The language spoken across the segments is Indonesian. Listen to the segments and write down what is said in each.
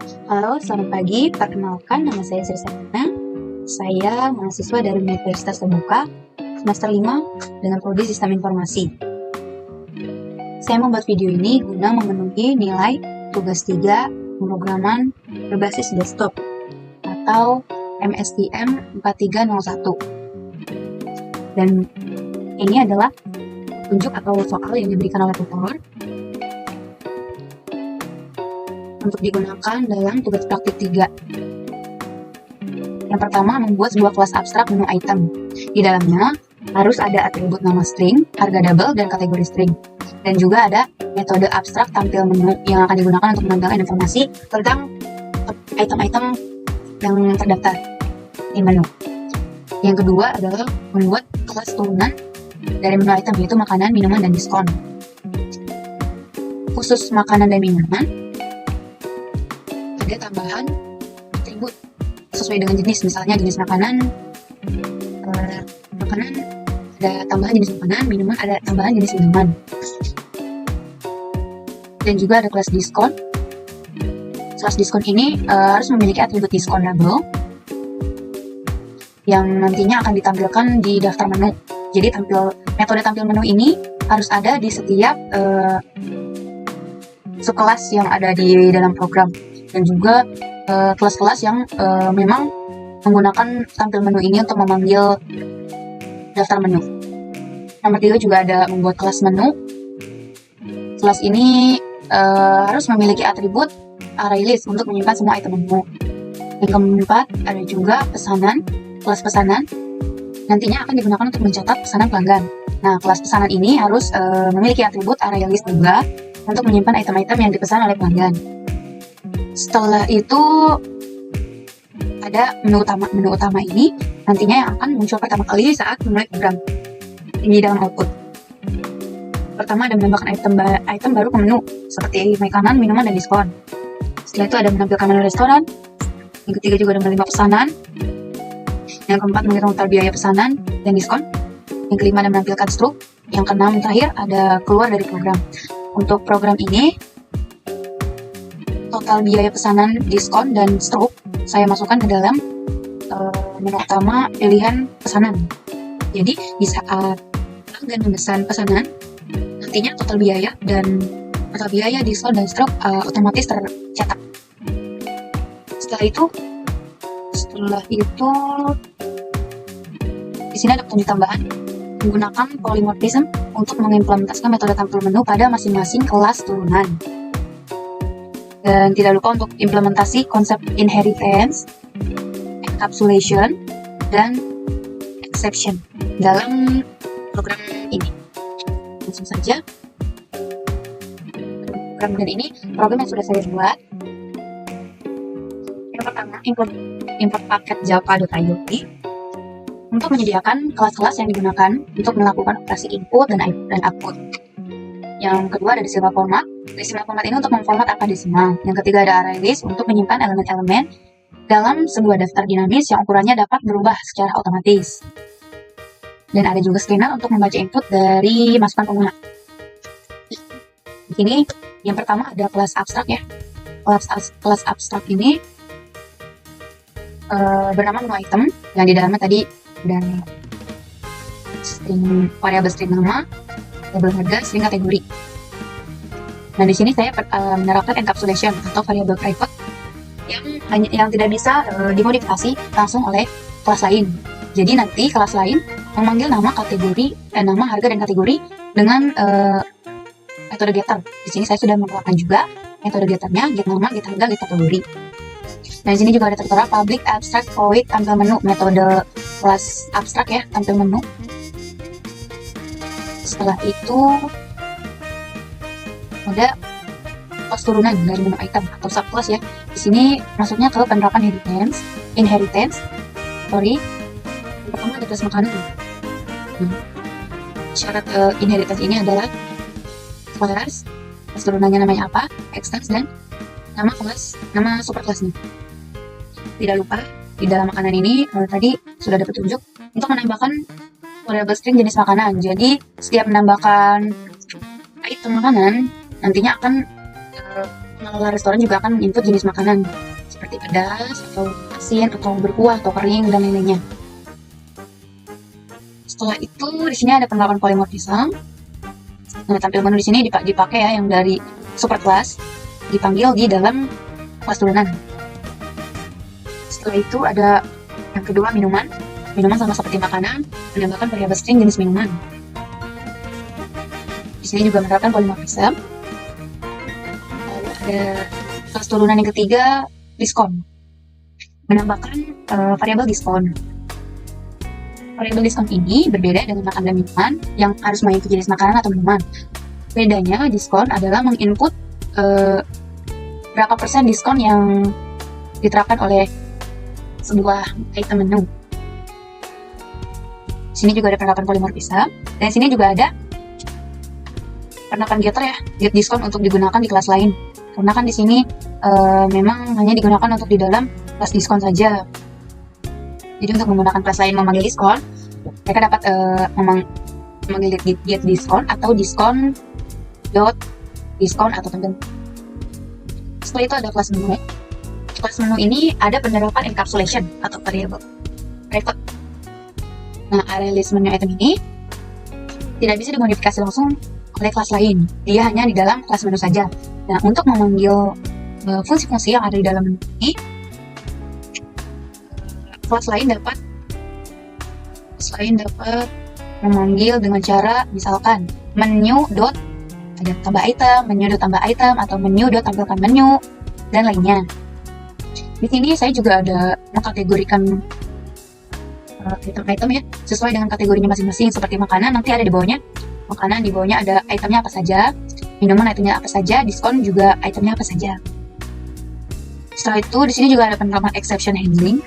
Halo, selamat pagi. Perkenalkan, nama saya Sri Sabrina. Saya mahasiswa dari Universitas Terbuka, semester 5 dengan prodi Sistem Informasi. Saya membuat video ini guna memenuhi nilai tugas 3 pemrograman berbasis desktop atau MSTM 4301. Dan ini adalah tunjuk atau soal yang diberikan oleh tutor untuk digunakan dalam tugas praktik 3. Yang pertama, membuat sebuah kelas abstrak menu item. Di dalamnya harus ada atribut nama string, harga double, dan kategori string. Dan juga ada metode abstrak tampil menu yang akan digunakan untuk menampilkan informasi tentang item-item yang terdaftar di menu. Yang kedua adalah membuat kelas turunan dari menu item, yaitu makanan, minuman, dan diskon. Khusus makanan dan minuman, ada tambahan atribut sesuai dengan jenis, misalnya jenis makanan, ada tambahan jenis makanan, minuman ada tambahan jenis minuman. Dan juga ada kelas diskon. Kelas diskon ini harus memiliki atribut diskon double yang nantinya akan ditampilkan di daftar menu. Jadi metode tampil menu ini harus ada di setiap subkelas yang ada di dalam program. Dan juga kelas-kelas yang memang menggunakan tampil menu ini untuk memanggil daftar menu. Nomor 3 juga ada membuat kelas menu. Kelas ini harus memiliki atribut array list untuk menyimpan semua item menu. Yang keempat ada juga pesanan. Kelas pesanan nantinya akan digunakan untuk mencatat pesanan pelanggan. Nah, kelas pesanan ini harus memiliki atribut array list juga untuk menyimpan item-item yang dipesan oleh pelanggan. Setelah itu ada menu utama. Menu utama ini nantinya yang akan muncul pertama kali saat memulai program di dalam output. Pertama ada menambahkan item baru ke menu seperti makanan, minuman, dan diskon. Setelah itu ada menampilkan menu restoran. Yang ketiga juga ada menerima pesanan. Yang keempat menghitung total biaya pesanan dan diskon. Yang kelima ada menampilkan struk. Yang keenam terakhir ada keluar dari program. Untuk program ini total biaya pesanan, diskon, dan struk saya masukkan ke dalam menu utama pilihan pesanan. Jadi di saat pelanggan memesan pesanan, nantinya total biaya, diskon, dan struk otomatis tercetak. Setelah itu di sini ada petunjuk tambahan menggunakan polymorphism untuk mengimplementasikan metode tampil menu pada masing-masing kelas turunan. Dan tidak lupa untuk implementasi konsep inheritance, encapsulation, dan exception dalam program ini. Langsung saja. Program ini program yang sudah saya buat. Yang pertama, import paket java.iot untuk menyediakan kelas-kelas yang digunakan untuk melakukan operasi input dan output. Yang kedua ada decimal format. Decimal format ini untuk memformat angka desimal. Yang ketiga ada array list untuk menyimpan elemen-elemen dalam sebuah daftar dinamis yang ukurannya dapat berubah secara otomatis. Dan ada juga scanner untuk membaca input dari masukan pengguna. Di sini yang pertama ada kelas abstrak ya. Kelas abstrak ini bernama menu item yang di dalamnya tadi ada variabel string nama, label harga, string kategori. Nah, di sini saya menerapkan encapsulation atau variabel private yang tidak bisa dimodifikasi langsung oleh kelas lain. Jadi nanti kelas lain memanggil nama harga dan kategori dengan metode getter. Di sini saya sudah mengeluarkan juga metode getternya, get nama, get harga, get kategori. Nah, di sini juga ada tertera public abstract void tampil menu, metode kelas abstrak ya, tampil menu. Setelah itu ada kelas turunan dari menu item atau subclass ya. Di sini masuknya ke penerapan inheritance. Yang pertama ada kelas makanan. Syarat inheritance ini adalah kelas turunannya namanya apa, extends, dan nama superclassnya. Tidak lupa di dalam makanan ini tadi sudah ada petunjuk untuk menambahkan variabel string jenis makanan. Jadi setiap menambahkan item makanan nantinya akan pengelola restoran juga akan input jenis makanan seperti pedas atau asin atau berkuah atau kering dan lain-lainnya. Setelah itu di sini ada penerapan polymorphism. Nah, tampil menu di sini dipakai ya yang dari super class dipanggil di dalam kelas turunan. Setelah itu ada yang kedua minuman. Minuman sama seperti makanan, menambahkan variabel string jenis minuman. Di sini juga menerapkan polymorphism. Lalu ada kelas turunan yang ketiga, diskon. Menambahkan variabel diskon. Variabel diskon ini berbeda dengan makan dan minuman yang harus mengikuti jenis makanan atau minuman. Bedanya diskon adalah menginput berapa persen diskon yang diterapkan oleh sebuah item menu. Di sini juga ada penerapan polymorphism, dan di sini juga ada penerapan getter ya, get diskon untuk digunakan di kelas lain. Karena kan di sini memang hanya digunakan untuk di dalam kelas diskon saja. Jadi untuk menggunakan kelas lain memanggil diskon, mereka dapat memanggil get diskon atau diskon dot diskon atau tertentu. Setelah itu ada kelas menu. Kelas menu ini ada penerapan encapsulation atau variable private. Nah, area list menu item ini tidak bisa dimodifikasi langsung oleh kelas lain. Dia hanya di dalam kelas menu saja. Nah, untuk memanggil fungsi-fungsi yang ada di dalam menu ini, kelas lain dapat memanggil dengan cara misalkan menu dot ada tambah item, menu dot tambah item, atau menu dot tampilkan menu dan lainnya. Di sini saya juga ada mengkategorikan item-item ya sesuai dengan kategorinya masing-masing. Seperti makanan nanti ada di bawahnya makanan, di bawahnya ada itemnya apa saja, minuman itemnya apa saja, diskon juga itemnya apa saja. Setelah itu di sini juga ada penerapan exception handling,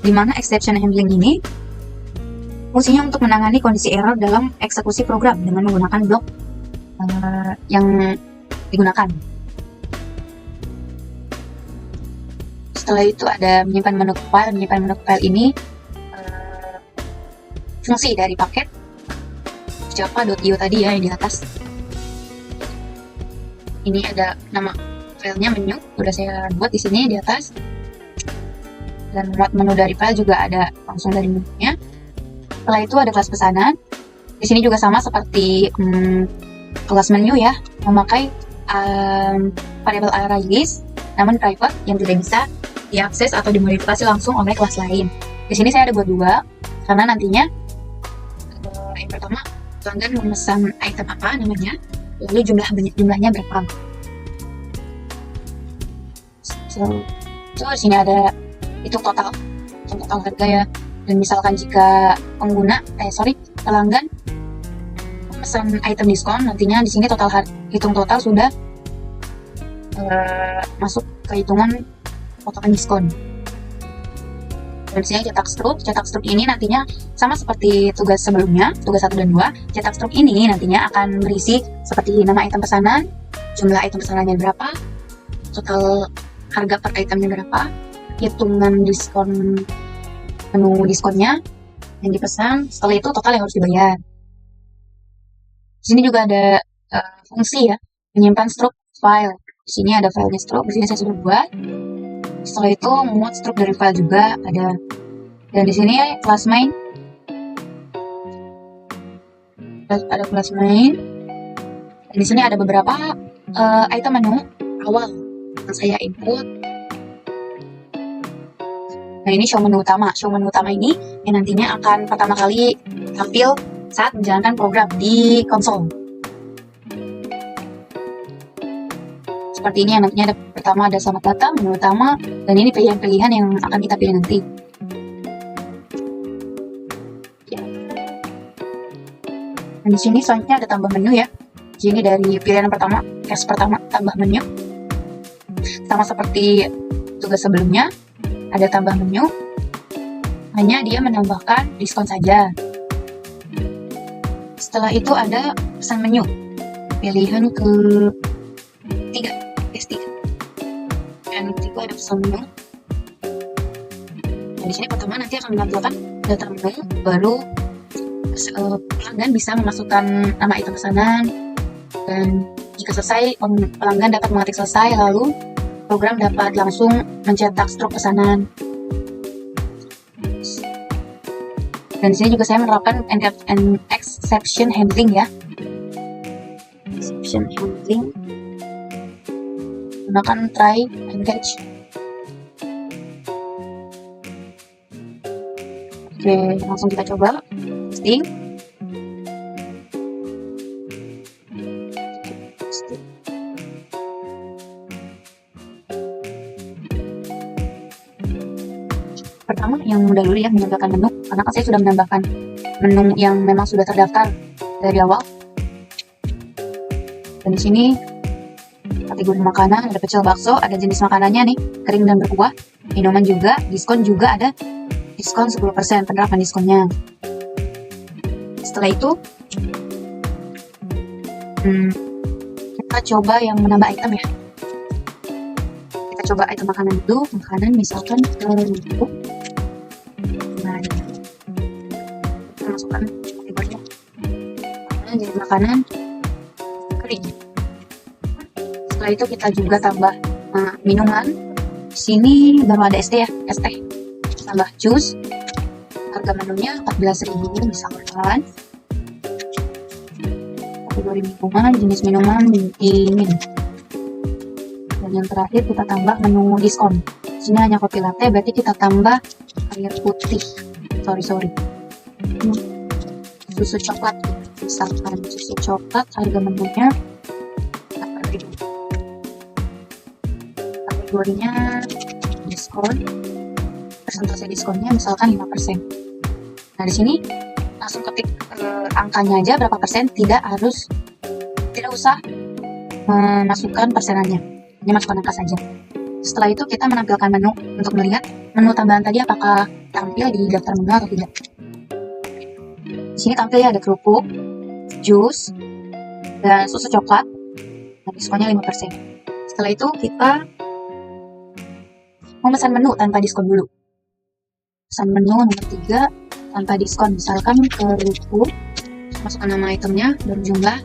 di mana exception handling ini fungsinya untuk menangani kondisi error dalam eksekusi program dengan menggunakan blok yang digunakan. Setelah itu ada menyimpan menu file. Menyimpan menu file ini fungsi dari paket java.io tadi ya yang di atas. Ini ada nama filenya menu, udah saya buat di sini di atas. Dan muat menu dari file juga ada langsung dari menunya. Setelah itu ada kelas pesanan. Di sini juga sama seperti kelas menu ya, memakai variable array list namun private yang tidak bisa diakses atau dimodifikasi langsung oleh kelas lain. Di sini saya ada buat dua karena nantinya yang pertama pelanggan memesan item apa namanya, lalu jumlahnya berapa. So di sini ada hitung total harga ya. Dan misalkan jika pelanggan memesan item diskon, nantinya di sini hitung total sudah masuk ke hitungan potongan diskon. Dan di sini cetak struk ini nantinya sama seperti tugas sebelumnya, tugas 1 dan 2. Cetak struk ini nantinya akan berisi seperti nama item pesanan, jumlah item pesanannya berapa, total harga per itemnya berapa, hitungan diskon, menu diskonnya yang dipesan, setelah itu total yang harus dibayar. Di sini juga ada fungsi ya, menyimpan struk file. Di sini ada filenya struk, di sini saya sudah buat. Setelah itu memuat struk dari file juga ada. Dan di sini kelas main. Ada kelas main. Dan di sini ada beberapa item menu awal yang saya input. Nah, ini show menu utama. Show menu utama ini yang nantinya akan pertama kali tampil saat menjalankan program di konsol. Seperti ini yang nantinya pertama ada selamat datang, menu utama, dan ini pilihan-pilihan yang akan kita pilih nanti. Ya. Dan di sini selanjutnya ada tambah menu ya. Di sini dari pilihan pertama, case pertama tambah menu. Sama seperti tugas sebelumnya, ada tambah menu. Hanya dia menambahkan diskon saja. Setelah itu ada pesan menu. Pilihan ke-3. Dan ketiga ada pesan menu. Dan di sini pertama nanti akan menampilkan daftar menu, baru pelanggan bisa memasukkan nama item pesanan dan Jika selesai, pelanggan dapat mengetik selesai, lalu program dapat langsung mencetak struk pesanan. Dan di sini juga saya menerapkan exception handling ya. Exception handling gunakan try and catch. Oke, langsung kita coba testing. Pertama yang mudah dulu ya, menambahkan menu, karena kan saya sudah menambahkan menu yang memang sudah terdaftar dari awal. Dan di sini kategori makanan, ada pecel bakso, ada jenis makanannya nih, kering dan berkuah, minuman juga, diskon juga ada diskon 10%, penerapan diskonnya. Setelah itu kita coba yang menambah item ya. Kita coba item makanan dulu, makanan misalkan kerupuk. Nah, kita masukkan kategorinya. Jadi makanan kering. Setelah itu kita juga tambah minuman. Di sini baru ada es teh ya, es teh. Tambah jus. Harga menunya 14.000 misalkan. Kategori minuman, jenis minuman dingin. Dan yang terakhir kita tambah menu diskon. Di sini hanya kopi latte, berarti kita tambah air putih. Sorry. Susu coklat. Misalkan susu coklat, harga menunya 8.000. Kategorinya diskon, persentase diskonnya misalkan 5%. Nah di sini langsung ketik angkanya aja berapa persen, tidak usah memasukkan persenannya, hanya masukkan angka saja. Setelah itu kita menampilkan menu untuk melihat menu tambahan tadi apakah tampil di daftar menu atau tidak. Di sini tampil ya, ada kerupuk, jus, dan susu coklat. Nah, diskonnya 5%. Setelah itu kita memesan menu tanpa diskon dulu. Pesan menu nomor 3 tanpa diskon, misalkan kerupuk, masukkan nama itemnya, baru jumlah,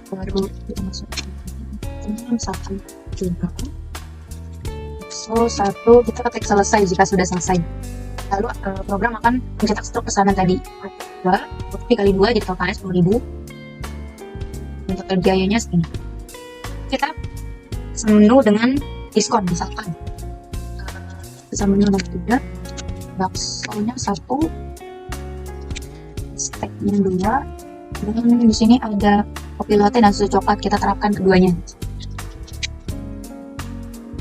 baru kita masukkan itemnya, misalkan juga. So, 1, kita ketik selesai jika sudah selesai. Lalu program akan mencetak struk pesanan tadi. 2 kali 2 jadi totalnya 10.000. Untuk biayanya segini. Kita pesan menu dengan diskon misalkan. Pesan menu nomor 3, baksonya 1, steaknya 2, dan di sini ada kopi latte dan susu coklat, kita terapkan keduanya.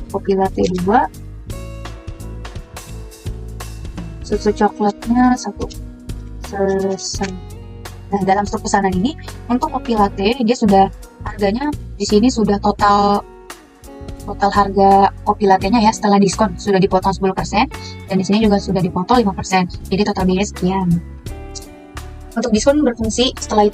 Kopi latte 2, susu coklatnya 1. Selesai. Nah, dalam struk pesanan ini untuk kopi latte dia sudah harganya di sini sudah total harga kopi latte-nya ya setelah diskon sudah dipotong 10%, dan di sini juga sudah dipotong 5%. Jadi total biaya sekian. Untuk diskon berfungsi setelah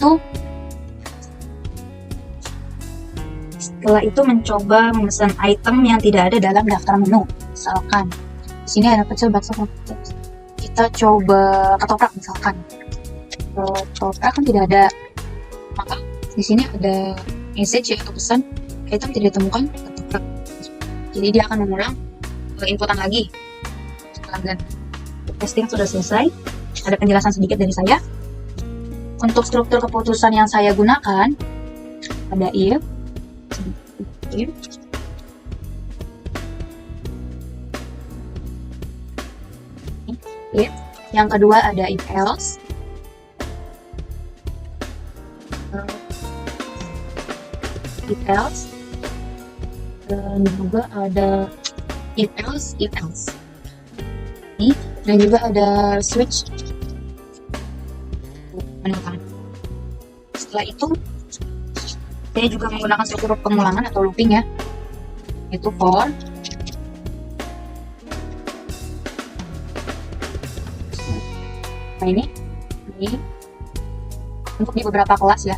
itu mencoba memesan item yang tidak ada dalam daftar menu. Misalkan di sini ada pecel bakso, kita coba ketoprak misalkan. Ketoprak kan tidak ada, maka di sini ada message yaitu pesan item tidak ditemukan ketoprak. Jadi dia akan mengulang inputan lagi pelanggan. Testing sudah selesai. Ada penjelasan sedikit dari saya. Untuk struktur keputusan yang saya gunakan ada if. Yang kedua ada if else. If else. Dan juga ada if else. Dan juga ada switch. Setelah itu saya juga menggunakan struktur pengulangan atau looping ya, yaitu for. Nah ini untuk di beberapa kelas ya.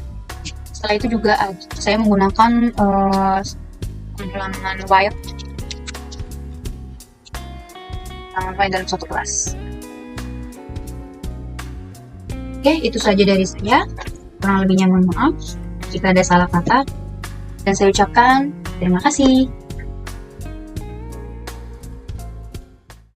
Setelah itu juga saya menggunakan pengulangan while dalam suatu kelas. Oke, itu saja dari saya. Kurang lebihnya mohon maaf. jika ada salah kata. Dan saya ucapkan terima kasih.